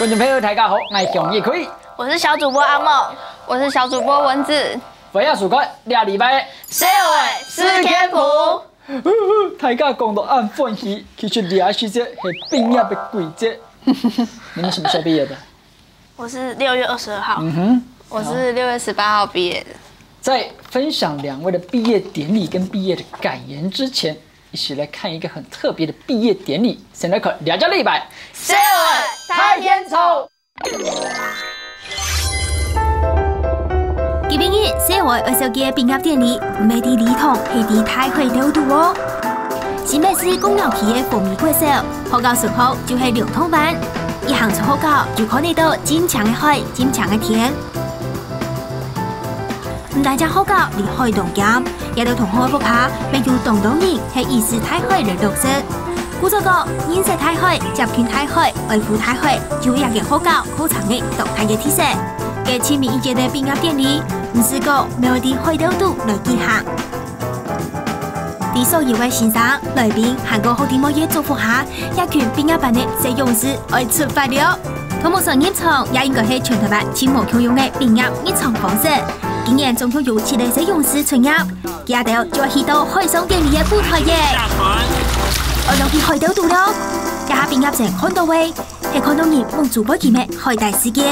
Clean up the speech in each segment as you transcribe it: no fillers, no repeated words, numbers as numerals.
观众朋友大家好，我是熊一奎，我是小主播阿梦，我是小主播蚊子。欢迎收看2礼拜社会四天谱。大家讲到按欢喜，其实2时节是毕业的季节。你们什么时候毕业的？我是6月22号。我是6月18号毕业的。在分享2位的毕业典礼跟毕业的感言之前，一起来看一个很特别的毕业典礼。先来看2礼拜社会太天草。今日社会20届毕业典礼，唔係喺禮堂，係喺大會頭度哦。新北市公寮區嘅鳳梨國小，學校順號就係流通班，一行出學校就看得到金牆嘅海、金牆嘅天。唔單止學校離海動監，也有同學復下，名叫東東人係意思大海嚟落實。故作個認識大海、集團大海、愛護大海，就一個學校好長嘅動態嘅特色。嘅前面一屆嘅畢業典禮，唔是個沒有啲海島度來舉行。啲所有嘅先生、來賓，韓國好啲乜嘢祝福下，一群畢業班嘅實用師愛出發了。土木上演場也應該係全台灣前無共用嘅畢業演唱方式。今年總共有7個實用師出入，加到就係去到海上典禮嘅舞台嘅。我用去海島度咯，一下畢業生看到位，係看到人夢主播見嘅海大世界。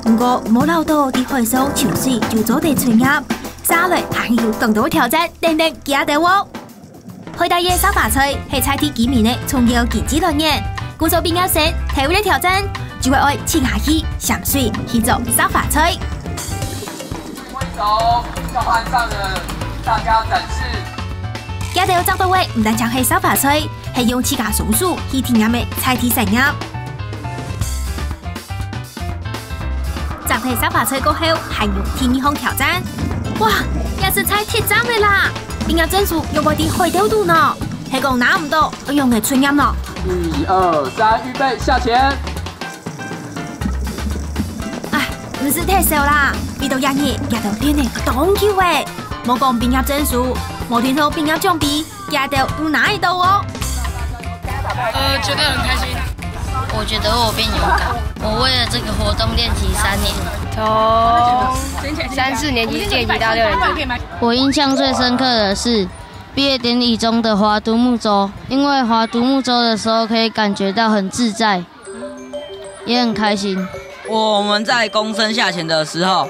不過冇留到啲海上潮水就早地出入，下來還要更多挑戰，等等加到我。海大嘅沙發吹係採啲幾年嘅重要經濟來源，工作畢業生體會嘅挑戰，就會愛潛下去上水去做沙發吹。揮手向岸上的大家展示。加到走到位，唔單止係沙發吹，係用自家松樹去體驗嘅採啲實驗。集體沙發吹過後，還用天衣空挑戰。哇，也是踩鐵站嘅啦！畢業證書用我啲海島度呢，係講拿唔到，我用嘅春音咯。1、2、3，預備下前。唉，唔是太少啦，呢度人嘢夾到天呢當橋誒，冇講畢業證書，冇聽到畢業獎品，夾到唔拿得到哦。覺得很開心。我覺得我變勇敢。我為了這個活動練習3年，從3、4年級練習到6年級。我印象最深刻的是畢業典禮中的划獨木舟，因為划獨木舟的時候可以感覺到很自在，也很開心。我們在躬身下潛的時候，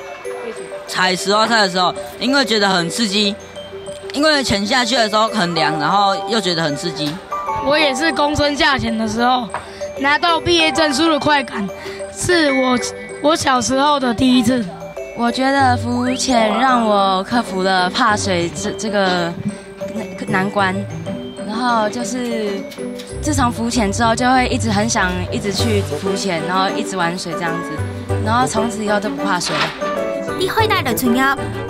踩石花菜的時候，因為覺得很刺激，因為潛下去的時候很涼，然後又覺得很刺激。我也是躬身下潛的時候。拿到畢業證書的快感，是我小時候的第一次。我覺得浮潛讓我克服了怕水這個難關，然後就是自從浮潛之後，就會一直很想一直去浮潛，然後一直玩水這樣子，然後從此以後都不怕水了。啲海大來春入，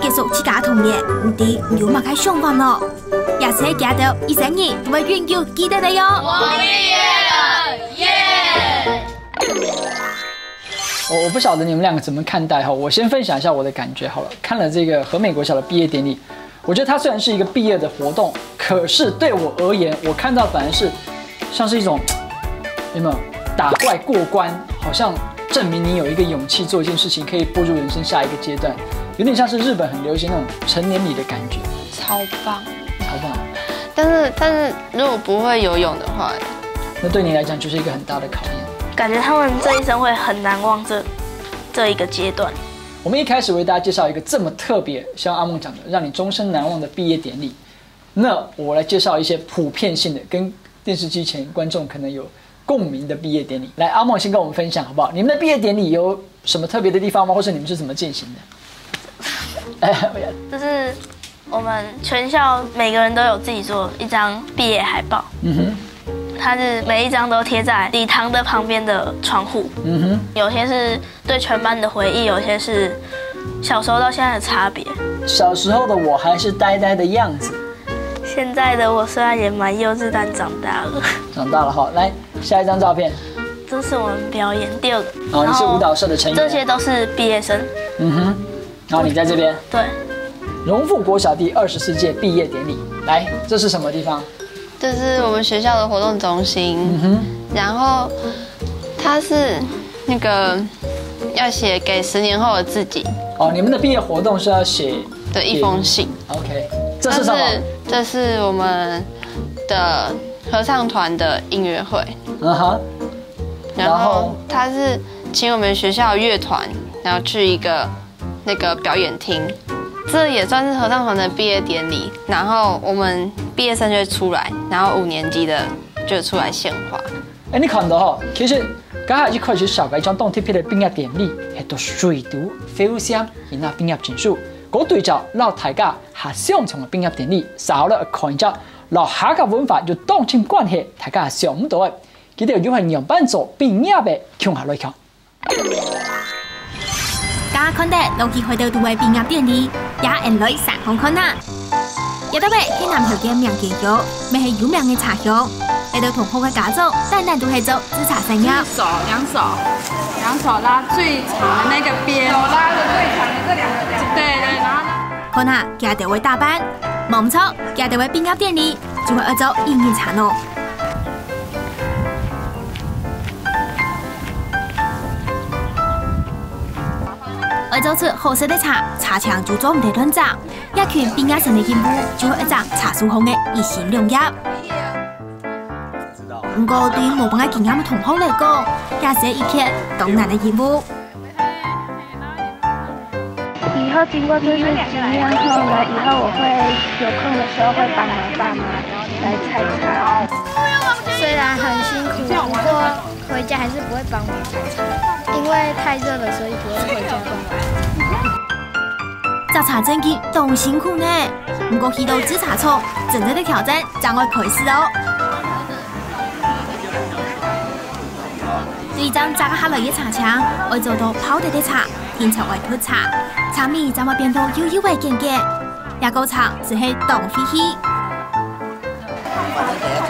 結束自家童年，唔啲唔要擘開雙方咯，也是記得一生年為永遠記得你喲。我畢業了，耶！我不曉得你們2個怎麼看待哈，我先分享一下我的感覺好了。看了這個和美國小的畢業典禮，我覺得它雖然是一個畢業的活動，可是對我而言，我看到反而是像是一種有沒有打怪過關，好像證明你有一個勇氣做一件事情，可以步入人生下一個階段，有點像是日本很流行那種成年禮的感覺。超棒，超棒！但是如果不會游泳的話，那對你來講就是一個很大的考驗。感覺他們這一生會很難忘這一個階段。我們一開始為大家介紹一個這麼特別，像阿夢講的，讓你終身難忘的畢業典禮。那我來介紹一些普遍性的，跟電視機前觀眾可能有共鳴的畢業典禮。來，阿夢先跟我們分享好不好？你們的畢業典禮有什麼特別的地方嗎？或者你們是怎麼進行的？就是我們全校每個人都有自己做一張畢業海報。它是每一張都貼在禮堂的旁邊的窗戶。有些是對全班的回憶，有些是小時候到現在的差別。小時候的我還是呆呆的樣子，現在的我雖然也蠻幼稚，但長大了。長大了哈，來下一張照片。這是我們表演第2個。哦，你是舞蹈社的成員。這些都是畢業生。然後你在這邊。對。榮復國小第24屆畢業典禮，來，這是什麼地方？這是我們學校的活動中心，然後它是那个要写给10年后的自己。哦，你们的毕业活动是要写的一封信。OK， 这是什么？这是我们的合唱团的音乐会。然后他是请我们学校乐团，然后去一个那个表演厅，这也算是合唱团的毕业典礼。然后我们毕业生就会出来，然后5年级的就出来献花。你看到哈，其實今日一開始小嘅張當貼嘅畢業典禮係到水都非常而那畢業證書，嗰對就讓大家係相同嘅畢業典禮，稍後咧看一下，讓下個文化就當親關係，大家係想唔到嘅。記得要係樣板做畢業嘅，聽下來看。大家看到有機會到度嘅畢業典禮，也應來上紅看啦。有得位係南條嘅名記咗，咪係有名嘅茶鄉。嚟到同學嘅家族，單都係做製茶生意。兩手拉最長的那個邊，手拉的最長的這兩個。對，然後呢？看下家哋會打扮，冇唔錯，家哋會畢業典禮就會做音樂茶咯。為做出好食嘅茶，茶廠就做唔得亂雜，一群畢業生嘅進步就會一張茶樹紅嘅一心兩業。不過對於冇辦法經驗嘅同學嚟講，也是一件艱難的任務。以後經過這次經驗後呢，以後我會有空的時候會幫我爸媽來採茶。雖然很辛苦，不過回家還是不會幫忙採茶，因為太熱了，所以不會回家幫忙。摘茶真嘅都辛苦呢，不過去到製茶廠，真正的挑戰將會開始哦。對將摘下來嘅茶槍，會做到泡得的茶，天朝為脫茶，茶味就會變到悠悠嘅健健，也夠長只係凍飛起。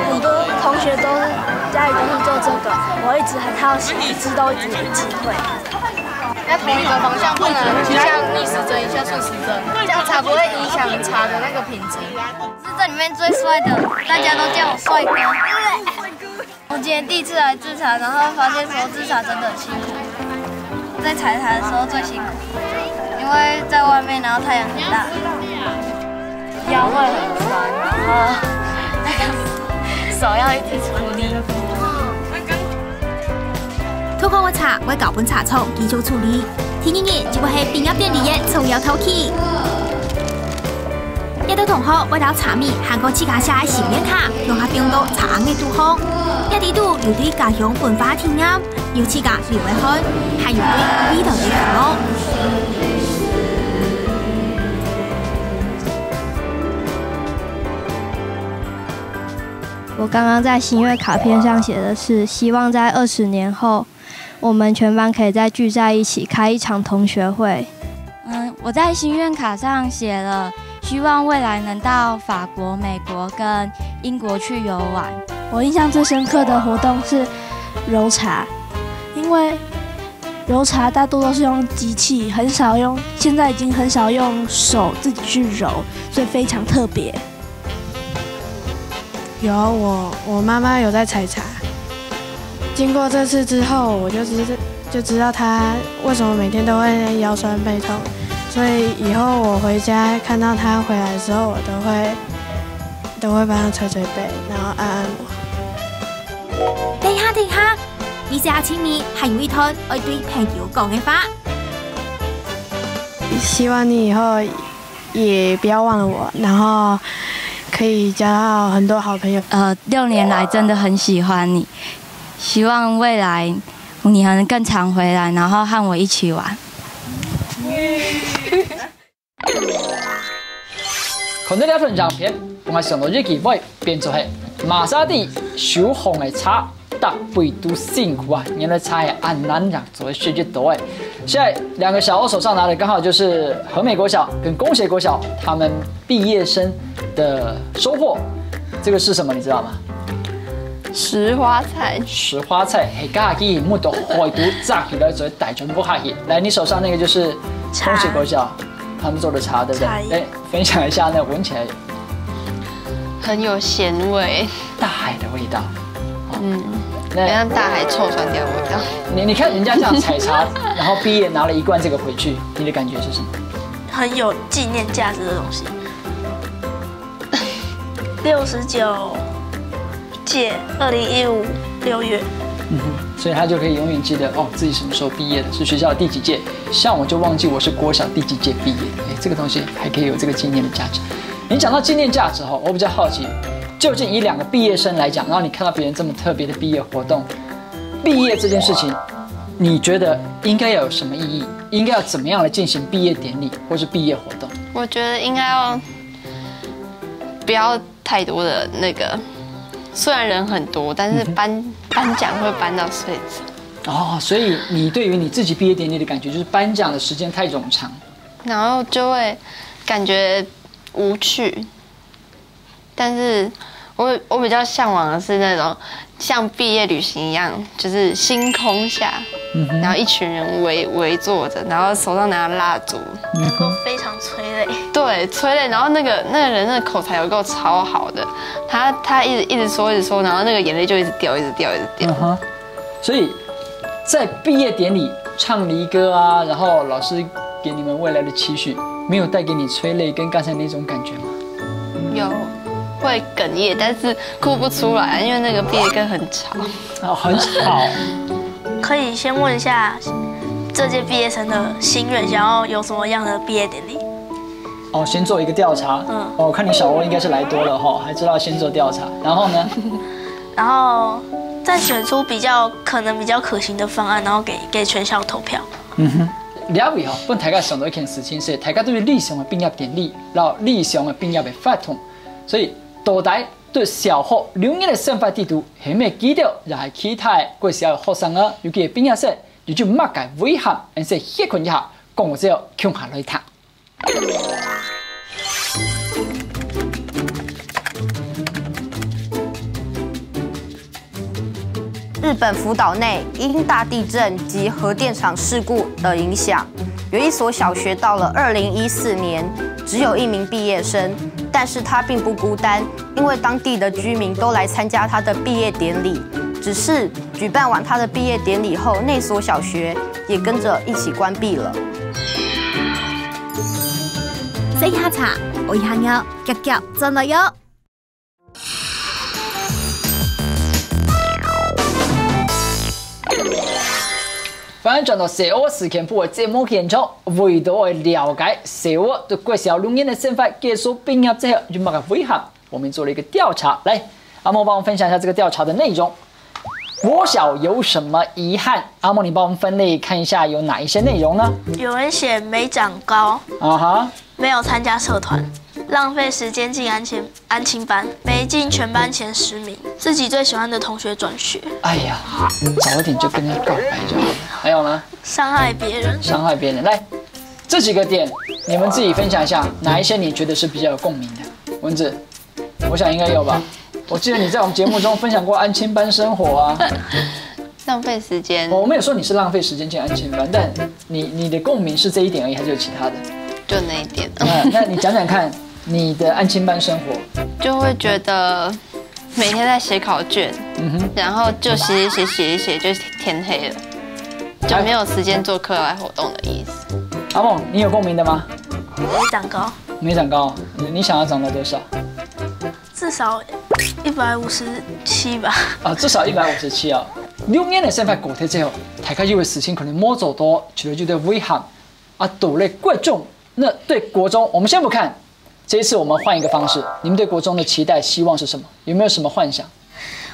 很多同學都家裡都是做這個，我一直很好奇，一直都一直沒機會。要同一個方向，不能一下逆時針，一下順時針，這樣才不會影響茶的那個品質。是這裡面最帥的，大家都叫我帥哥。我今天第一次來製茶，然後發現說製茶真的很辛苦，在採茶的時候最辛苦，因為在外面，然後太陽很大，腰會很酸，然後那個手要一直處理。土礦嘅茶會交本茶廠繼續處理，天然嘅就會係畢業典禮嘅重要頭期。一堆同學為了茶味，韓國自家寫嘅心願卡，用下變到茶嘅杜康。一啲都有對家鄉文化體驗，有自家留為看，還有對味道嘅渴望。我剛剛在心願卡片上寫的是，希望在20年後，我們全班可以再聚在一起，開一場同學會。我在心願卡上寫了，希望未來能到法國、美國跟英國去遊玩。我印象最深刻的活動是揉茶，因為揉茶大多都是用機器，很少用，現在已經很少用手自己去揉，所以非常特別。有我媽媽有在採茶，經過這次之後，我就知道她為什麼每天都會腰酸背痛，所以以後我回家看到她回來的時候，我都會幫她捶捶背，然後按按摩。等下，你寫前面還有一段愛對朋友講嘅話。希望你以後也不要忘了我，然後可以交到很多好朋友。6年來真的很喜歡你，希望未來你能更常回來，然後和我一起玩。看到呢份照片，我係想到呢幾位變做係馬沙地小紅嘅茶，特別都辛苦啊！原來茶係很難養，做學習多哎。現在2個小我手上拿的剛好就是和美國小跟公協國小他們畢業生的收穫。這個是什麼？你知道嗎？石花菜。石花菜係家己木頭開刀炸起來，再帶全部下去。來，你手上那個就是公協國小他們做的茶，對不對？哎，分享一下，那聞起來很有鹹味，大海的味道。像大海臭酸掉味道。你看人家这样采茶，然后毕业拿了1罐这个回去，你的感觉是什么？很有纪念价值的东西。69届2015 6月。所以他就可以永远记得哦，自己什么时候毕业的，是学校的第几届。像我就忘记我是国小第几届毕业的，这个东西还可以有这个纪念的价值。你讲到纪念价值我比较好奇，究竟以2个毕业生来讲，然后你看到别人这么特别的毕业活动，毕业这件事情，你觉得应该要有什么意义？应该要怎么样来进行毕业典礼或是毕业活动？我觉得应该要不要太多的那个。虽然人很多，但是颁奖会颁到睡着。所以你对于你自己毕业典礼的感觉，就是颁奖的时间太冗长，然后就会感觉无趣。但是我比较向往的是那种像毕业旅行一样，就是星空下，然后一群人围坐着，然后手上拿蜡烛，能够非常催泪。对，催泪。然后那个人那个口才有够超好的，他一直说，然后那个眼泪就一直掉。所以在毕业典礼唱离歌啊，然后老师给你们未来的期许，没有带给你催泪跟刚才那种感觉吗？有。会哽咽，但是哭不出来，因为那个毕业歌很吵。很吵。可以先问一下这届毕业生的心愿，想要有什么样的毕业典礼？先做一个调查。我看你小欧应该是来多了还知道先做调查。然后呢？然后再选出可能比较可行的方案，然后给全校投票。两位本大家想到一件事情是，大家对于理想的毕业典礼，然后理想的毕业的法通，所以大大对小学2年的升法制度係咩基調，又係其他嗰時候學生啊，尤其係畢業生，要做乜嘅遺憾，而且歇困一下，講我之後強下來談。日本福岛内因大地震及核电厂事故的影响，有一所小学到了2014年只有1名毕业生，但是他并不孤单，因为当地的居民都来参加他的毕业典礼。只是举办完他的毕业典礼后，那所小学也跟着一起关闭了。这下茶，我一行要夹夹真嚟哟。反正转到社会事件部的节目现场，为了了解社会对国小2年的升法结束毕业之后有乜嘅遗憾，我们做了一个调查。来，阿莫帮我们分享一下这个调查的内容。国小有什么遗憾？阿莫，你帮我们分类看一下有哪一些内容呢？有人写没长高，没有参加社团，浪费时间进安亲班，没进全班前10名，自己最喜欢的同学转学。哎呀，早点就跟他告白就好了。还有呢？伤害别人。伤害别人。来，这几个点你们自己分享一下，哪一些你觉得是比较有共鸣的？文子，我想应该有吧。我记得你在我们节目中分享过安亲班生活啊。浪费时间。我没有说你是浪费时间进安亲班，但你的共鸣是这一点而已，还是有其他的？就那一点。那你讲讲看，你的安亲班生活。就会觉得每天在写考卷，然后就写一写，就天黑了，就没有时间做课外活动的意思。阿梦，你有共鸣的吗？没长高。没长高，你想要长到多少？至少157吧。至少157啊。6年的升法过去之後，大家以為事情可能摸走多，覺得覺得遺憾啊，到了國中。那對國中，我們先不看，這一次我們換一個方式，你們對國中的期待、希望是什麼？有沒有什麼幻想？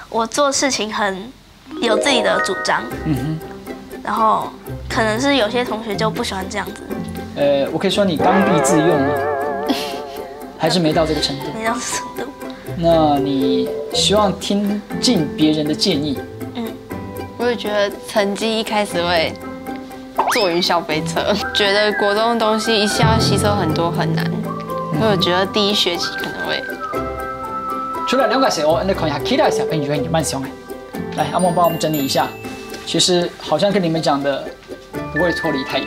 我做事情很有自己的主張，然後可能是有些同學就不喜歡這樣子。我可以說你剛愎自用嗎？還是沒到這個程度？沒到這個程度。那你希望聽進別人的建議？我也覺得成績一開始會坐雲霄飛車，覺得國中的東西一下要吸收很多很難，所以我覺得第一學期可能會。除了了解社會，你看一下其他小朋友也蠻想的。來，阿夢幫我們整理一下，其實好像跟你們講的不會脫離太遠。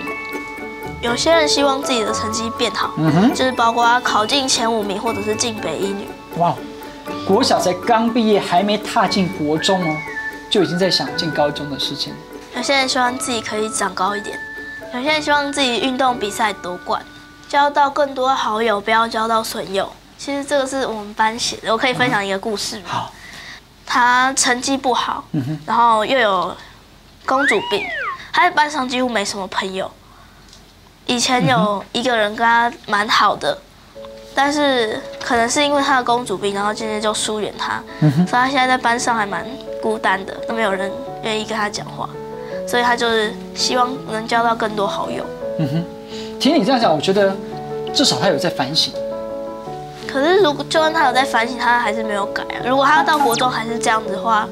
有些人希望自己的成績變好，就是包括考進前5名或者是進北一女。哇，國小才剛畢業，還沒踏進國中哦。就已经在想进高中的事情？有些人希望自己可以长高一点，有些人希望自己运动比赛夺冠，交到更多好友，不要交到损友。其实这个是我们班写的，我可以分享一个故事吗？好。他成绩不好，然后又有公主病，他在班上几乎没什么朋友。以前有一个人跟他蛮好的，但是可能是因为他的公主病，然后渐渐就疏远他，所以他现在在班上还蛮孤单的，都没有人愿意跟他讲话，所以他就是希望能交到更多好友。听你这样讲，我觉得至少他有在反省。可是如果就算他有在反省，他还是没有改啊。如果他要到国中还是这样子的话，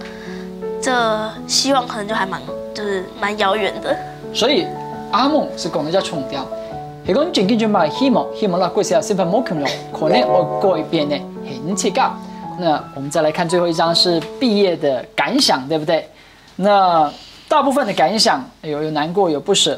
这希望可能就还蛮遥远的。所以阿夢是講得較重調，係講最緊要買希望啦，貴時候身份冇咁用，可能我改變呢很奇怪。那我們再來看最後一張是畢業的感想，對不對？那大部分的感想有難過有不捨。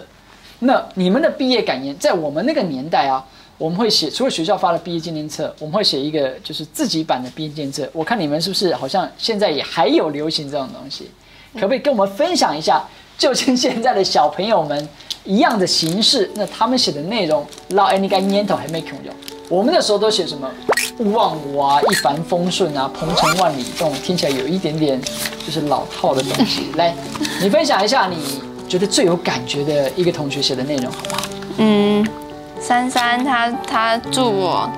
那你們的畢業感言，在我們那個年代啊，我們會寫，除了學校發的畢業紀念冊，我們會寫一個就是自己版的畢業紀念冊。我看你們是不是好像現在也還有流行這種東西？可不可以跟我們分享一下，究竟現在的小朋友們一樣的形式，那他們寫的內容，老你該念頭還沒用。我們那時候都寫什麼勿忘我啊，一帆風順啊，鵬程萬里這種聽起來有一點點就是老套的東西。來，你分享一下你覺得最有感覺的一個同學寫的內容，好不好？珊珊她祝我，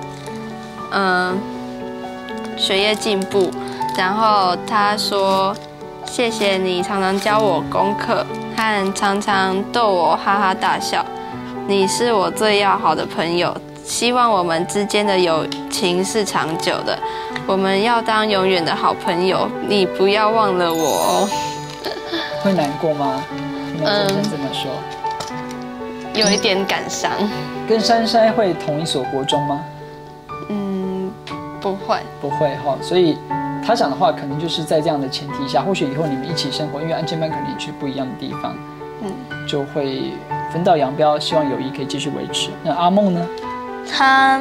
學業進步，然後她說謝謝你常常教我功課，和常常逗我哈哈大笑，你是我最要好的朋友，希望我們之間的友情是長久的，我們要當永遠的好朋友，你不要忘了我哦。會難過嗎？這麼說。有一點感傷。跟珊珊會同一所國中嗎？不會。不會哈，所以他講的話可能就是在這樣的前提下，或許以後你們一起生活，因為安親班可能也去不一樣的地方，就會分道揚鑣。希望友誼可以繼續維持。那阿夢呢？他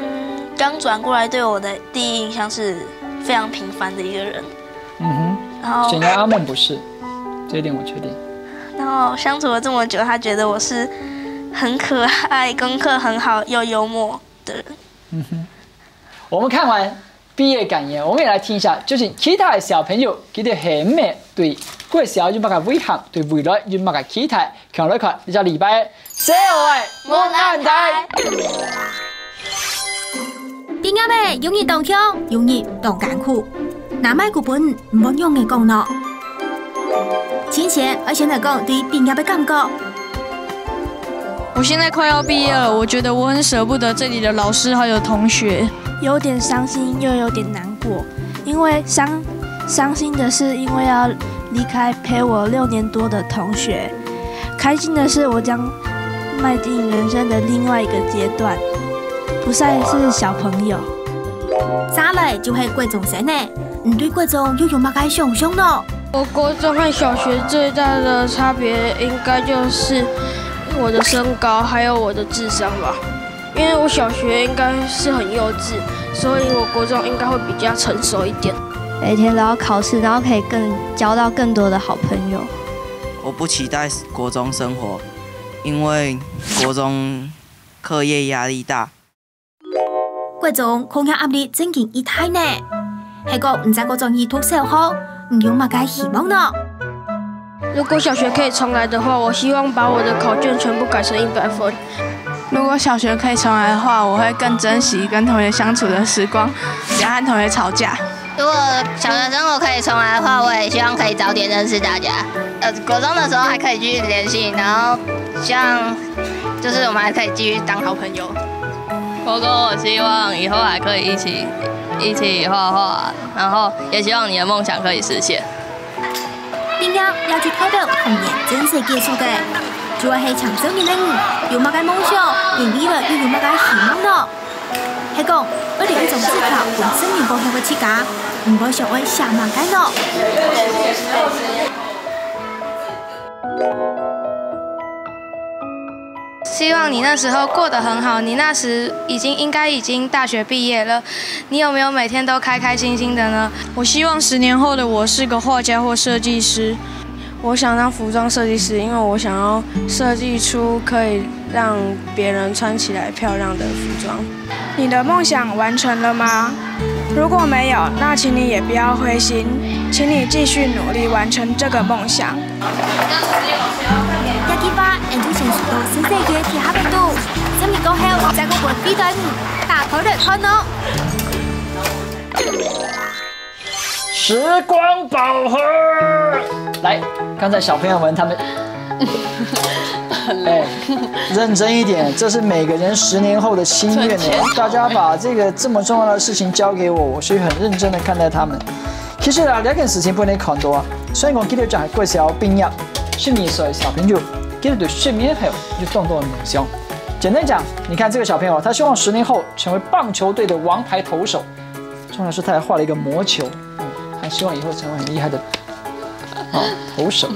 剛轉過來對我的第一印象是非常平凡的一個人。然後顯然阿夢不是，這一點我確定。然後相處了這麼久，他覺得我是很可愛、功課很好又幽默的人。我們看完畢業感言，我們也來聽一下，就是其他的小朋友佢哋係咩對過時候有乜嘅遺憾，對未來有乜嘅期待。看來看，你就禮拜4號嘅滿眼台。畢業嘅容易當腔，容易當艱苦，拿麥古本唔好用嘅講咯。之前我先來講對畢業嘅感覺。我現在快要畢業了，我覺得我很捨不得這裡的老師還有同學，有點傷心又有點難過。因為傷心的是因為要離開陪我6年多的同學，開心的是我將邁進人生的另外一個階段，不再是小朋友。再來就係國中生呢，你對國中又有乜嘅想象呢？我國中和小學最大的差別應該就是我的身高還有我的智商吧，因為我小學應該是很幼稚，所以我國中應該會比較成熟一點。每天都要考試，然後可以交到更多的好朋友。我不期待國中生活，因為國中課業壓力大。國中課業壓力真勁一大呢，係個唔知國中去讀小學，唔有乜嘅希望呢？如果小學可以重來的話，我希望把我的考卷全部改成100分。如果小學可以重來的話，我會更珍惜跟同學相處的時光，不要和同學吵架。如果小學生活可以重來的話，我也希望可以早點認識大家。國中的時候還可以繼續聯繫，然後希望就是我們還可以繼續當好朋友。國中我希望以後還可以一起畫畫，然後也希望你的夢想可以實現。畢業也就代表童年正式結束嘅，就係長少年的你有乜嘅夢想，而未來又有乜嘅希望呢？係講我哋一種思考同生命方向嘅設計，唔會成為下馬街咯。希望你那时候过得很好，你那时应该已经大学毕业了，你有没有每天都开开心心的呢？我希望10年后的我是个画家或设计师。我想当服装设计师，因为我想要设计出可以让别人穿起来漂亮的服装。你的梦想完成了吗？如果没有，那請你也不要灰心，請你繼續努力完成這個夢想。一結巴，人都成熟到小四嘅鐵盒冰度，3月過後再個本飛隊伍，大頭的看哦。时光宝盒，来，刚才小朋友们他们，哎，认真一点，这是每个人10年后的心愿呢。大家把这个这么重要的事情交给我，我是很认真的看待他们。其实啊，2件事情不能看多啊。雖然講記得就係過小畢業，10年歲小朋友記得對10年後有更多的夢想。簡單講，你看這個小朋友，他希望10年後成為棒球隊的王牌投手，重要是他還畫了一個魔球。還希望以後成為很厲害的投手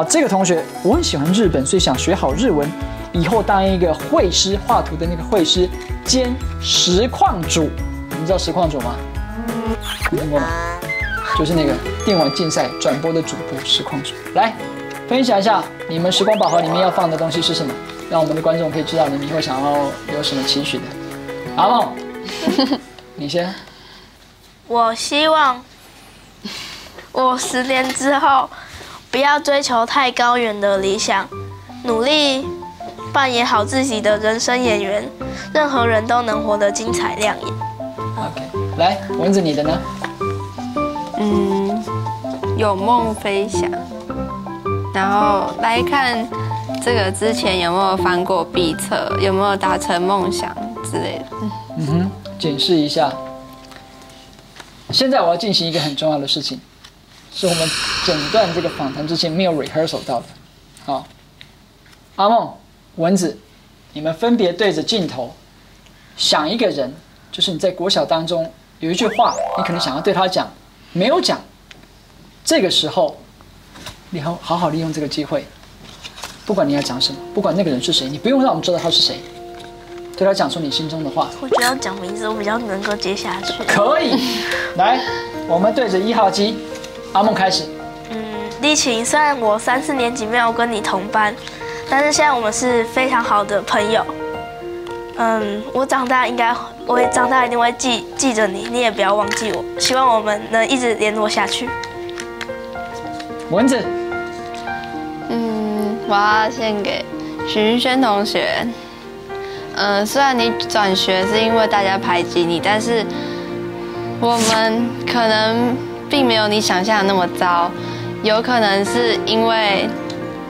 這個同學我很喜歡日本，所以想學好日文，以後當一個繪師，畫圖的那個繪師兼實況主。你們知道實況主嗎？你聽過嗎？就是那個電玩競賽轉播的主播實況主。來分享一下你們時光寶盒裡面要放的東西是什麼，讓我們的觀眾可以知道你們以後想要有什麼期許的。阿夢，你先。我希望我10年之後不要追求太高遠的理想，努力扮演好自己的人生演員，任何人都能活得精彩亮眼。OK， 來，蚊子你的呢？有夢飛翔，然後來看這個之前有沒有翻過畢冊，有沒有達成夢想之類的。檢視一下。現在我要進行一個很重要的事情，是我們整段這個訪談之前沒有 rehearsal 到的。好，阿夢、蚊子，你們分別對着鏡頭想一個人，就是你在國小當中有一句話，你可能想要對他講，沒有講。這個時候，你好好利用這個機會，不管你要講什麼，不管那個人是誰，你不用讓我們知道他是誰。對他講出你心中的話。我覺得要講名字，我比較能夠接下去。可以，來，我們對着1號機，阿夢開始。麗琴，雖然我3、4年級沒有跟你同班，但是現在我們是非常好的朋友。我長大一定會記着你，你也不要忘記我。希望我們能一直聯絡下去。蚊子，我要獻給許萱同學。雖然你轉學是因為大家排擠你，但是我們可能並沒有你想象的那麼糟，有可能是因為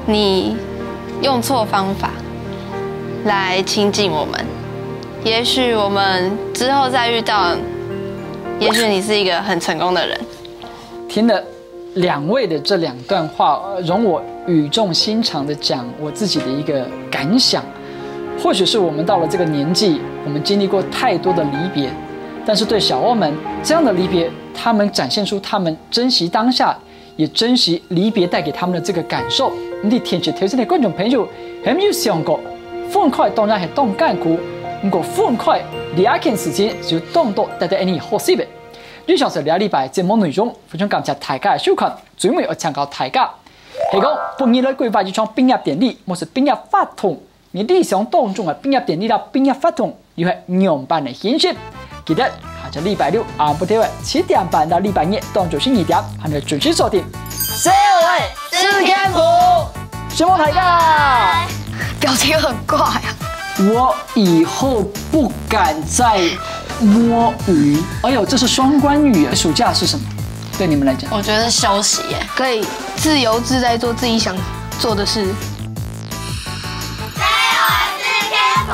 你用錯方法來親近我們，也許我們之後再遇到，也許你是一個很成功的人。聽了2位的這2段話，容我語重心長的講我自己的一個感想。或許是我們到了這個年紀，我們經歷過太多的離別，但是對小歐們這樣的離別，他們展現出他們珍惜當下，也珍惜離別帶給他們的這個感受。你天氣條件的觀眾朋友，有沒有想過，歡快當然係當艱苦，不過歡快2件事情就當到大家你好事嘅。以上是2禮拜節目內容，非常感謝大家嘅收看，最尾要請教大家，係講本日來舉辦一場畢業典禮，我是畢業法通。你理想當中嘅畢業典禮啦，畢業活動又係樣板嘅形式。記得下週禮拜六下午7點半到禮拜日當做星2點，係咪準時鎖定社會事件簿？小夢大家表情很怪啊！我以後不敢再摸魚。哎呦，這是雙關語。暑假是什麼？對你們來講，我覺得是休息耶，可以自由自在做自己想做的事。社會事件簿。